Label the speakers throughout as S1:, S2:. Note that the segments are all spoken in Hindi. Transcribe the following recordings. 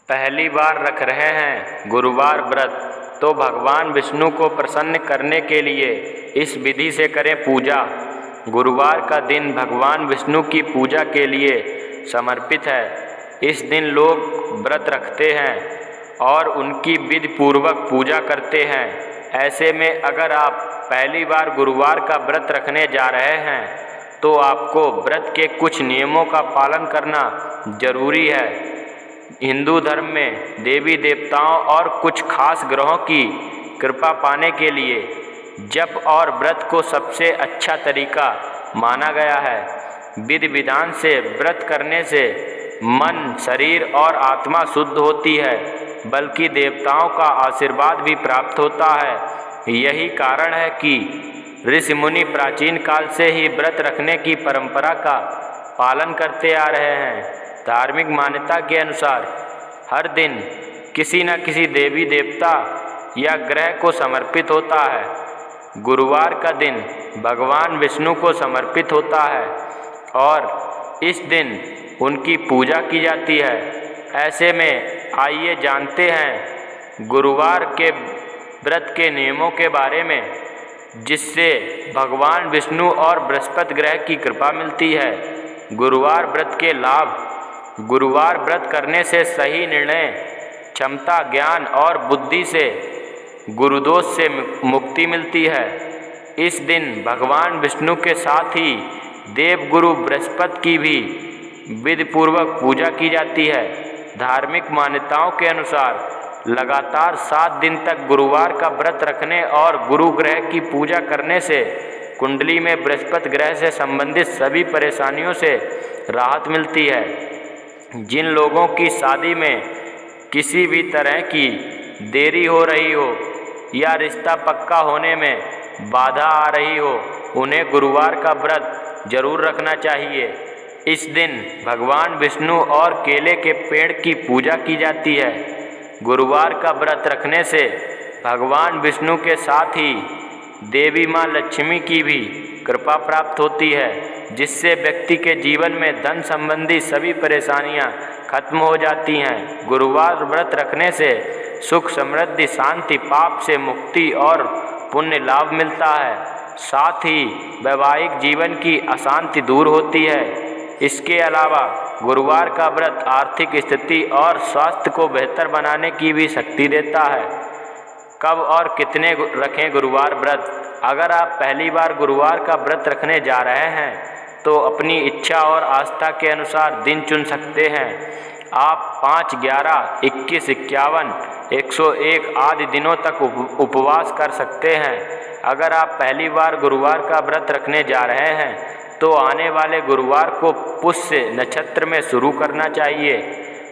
S1: पहली बार रख रहे हैं गुरुवार व्रत तो भगवान विष्णु को प्रसन्न करने के लिए इस विधि से करें पूजा। गुरुवार का दिन भगवान विष्णु की पूजा के लिए समर्पित है। इस दिन लोग व्रत रखते हैं और उनकी विधि पूर्वक पूजा करते हैं। ऐसे में अगर आप पहली बार गुरुवार का व्रत रखने जा रहे हैं तो आपको व्रत के कुछ नियमों का पालन करना जरूरी है। हिंदू धर्म में देवी देवताओं और कुछ खास ग्रहों की कृपा पाने के लिए जप और व्रत को सबसे अच्छा तरीका माना गया है। विधि विधान से व्रत करने से मन, शरीर और आत्मा शुद्ध होती है, बल्कि देवताओं का आशीर्वाद भी प्राप्त होता है। यही कारण है कि ऋषि मुनि प्राचीन काल से ही व्रत रखने की परंपरा का पालन करते आ रहे हैं। धार्मिक मान्यता के अनुसार हर दिन किसी न किसी देवी देवता या ग्रह को समर्पित होता है। गुरुवार का दिन भगवान विष्णु को समर्पित होता है और इस दिन उनकी पूजा की जाती है। ऐसे में आइए जानते हैं गुरुवार के व्रत के नियमों के बारे में, जिससे भगवान विष्णु और बृहस्पति ग्रह की कृपा मिलती है। गुरुवार व्रत के लाभ। गुरुवार व्रत करने से सही निर्णय क्षमता, ज्ञान और बुद्धि से गुरुदोष से मुक्ति मिलती है। इस दिन भगवान विष्णु के साथ ही देवगुरु बृहस्पति की भी विधिपूर्वक पूजा की जाती है। धार्मिक मान्यताओं के अनुसार लगातार 7 दिन तक गुरुवार का व्रत रखने और गुरु ग्रह की पूजा करने से कुंडली में बृहस्पति ग्रह से संबंधित सभी परेशानियों से राहत मिलती है। जिन लोगों की शादी में किसी भी तरह की देरी हो रही हो या रिश्ता पक्का होने में बाधा आ रही हो, उन्हें गुरुवार का व्रत जरूर रखना चाहिए। इस दिन भगवान विष्णु और केले के पेड़ की पूजा की जाती है। गुरुवार का व्रत रखने से भगवान विष्णु के साथ ही देवी माँ लक्ष्मी की भी कृपा प्राप्त होती है, जिससे व्यक्ति के जीवन में धन संबंधी सभी परेशानियां खत्म हो जाती हैं। गुरुवार व्रत रखने से सुख, समृद्धि, शांति, पाप से मुक्ति और पुण्य लाभ मिलता है। साथ ही वैवाहिक जीवन की अशांति दूर होती है। इसके अलावा गुरुवार का व्रत आर्थिक स्थिति और स्वास्थ्य को बेहतर बनाने की भी शक्ति देता है। कब और कितने रखें गुरुवार व्रत? अगर आप पहली बार गुरुवार का व्रत रखने जा रहे हैं तो अपनी इच्छा और आस्था के अनुसार दिन चुन सकते हैं। आप 5, 11, 21, 51, 101 आदि दिनों तक उपवास कर सकते हैं। अगर आप पहली बार गुरुवार का व्रत रखने जा रहे हैं तो आने वाले गुरुवार को पुष्य नक्षत्र में शुरू करना चाहिए।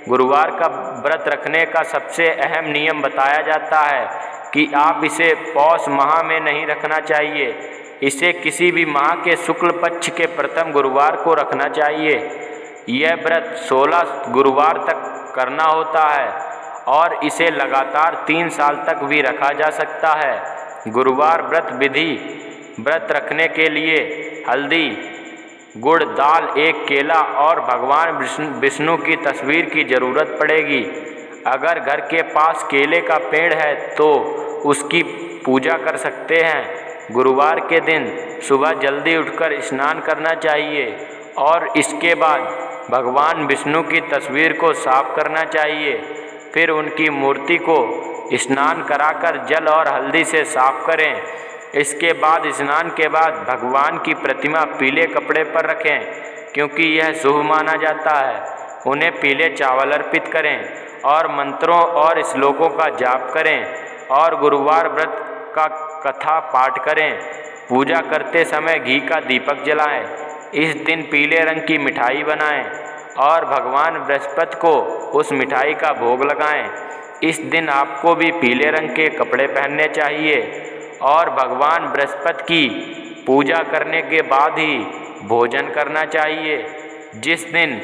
S1: गुरुवार का व्रत रखने का सबसे अहम नियम बताया जाता है कि आप इसे पौष माह में नहीं रखना चाहिए। इसे किसी भी माह के शुक्ल पक्ष के प्रथम गुरुवार को रखना चाहिए। यह व्रत 16 गुरुवार तक करना होता है और इसे लगातार 3 साल तक भी रखा जा सकता है। गुरुवार व्रत विधि। व्रत रखने के लिए हल्दी, गुड़, दाल, 1 केला और भगवान विष्णु की तस्वीर की ज़रूरत पड़ेगी। अगर घर के पास केले का पेड़ है तो उसकी पूजा कर सकते हैं। गुरुवार के दिन सुबह जल्दी उठकर स्नान करना चाहिए और इसके बाद भगवान विष्णु की तस्वीर को साफ करना चाहिए। फिर उनकी मूर्ति को स्नान कराकर जल और हल्दी से साफ करें। इसके बाद स्नान के बाद भगवान की प्रतिमा पीले कपड़े पर रखें, क्योंकि यह शुभ माना जाता है। उन्हें पीले चावल अर्पित करें और मंत्रों और श्लोकों का जाप करें और गुरुवार व्रत का कथा पाठ करें। पूजा करते समय घी का दीपक जलाएं। इस दिन पीले रंग की मिठाई बनाएं और भगवान बृहस्पति को उस मिठाई का भोग लगाएं। इस दिन आपको भी पीले रंग के कपड़े पहनने चाहिए और भगवान बृहस्पति की पूजा करने के बाद ही भोजन करना चाहिए। जिस दिन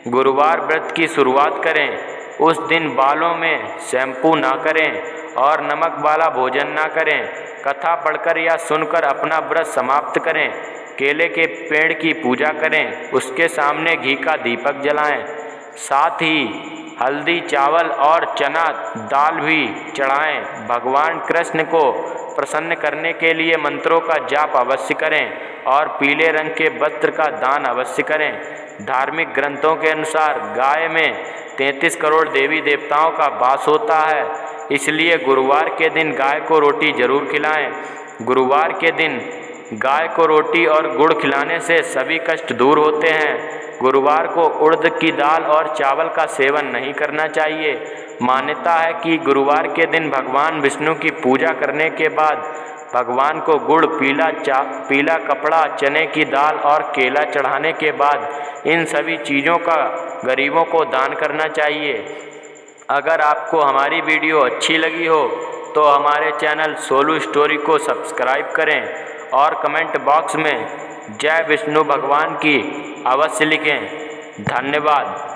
S1: गुरुवार व्रत की शुरुआत करें उस दिन बालों में शैम्पू ना करें और नमक वाला भोजन ना करें। कथा पढ़कर या सुनकर अपना व्रत समाप्त करें। केले के पेड़ की पूजा करें, उसके सामने घी का दीपक जलाएं। साथ ही हल्दी, चावल और चना दाल भी चढ़ाएं। भगवान कृष्ण को प्रसन्न करने के लिए मंत्रों का जाप अवश्य करें और पीले रंग के वस्त्र का दान अवश्य करें। धार्मिक ग्रंथों के अनुसार गाय में 33 करोड़ देवी देवताओं का वास होता है, इसलिए गुरुवार के दिन गाय को रोटी जरूर खिलाएं। गुरुवार के दिन गाय को रोटी और गुड़ खिलाने से सभी कष्ट दूर होते हैं। गुरुवार को उड़द की दाल और चावल का सेवन नहीं करना चाहिए। मान्यता है कि गुरुवार के दिन भगवान विष्णु की पूजा करने के बाद भगवान को गुड़, पीला कपड़ा, चने की दाल और केला चढ़ाने के बाद इन सभी चीज़ों का गरीबों को दान करना चाहिए। अगर आपको हमारी वीडियो अच्छी लगी हो तो हमारे चैनल सोलू स्टोरी को सब्सक्राइब करें और कमेंट बॉक्स में जय विष्णु भगवान की अवश्य लिखें। धन्यवाद।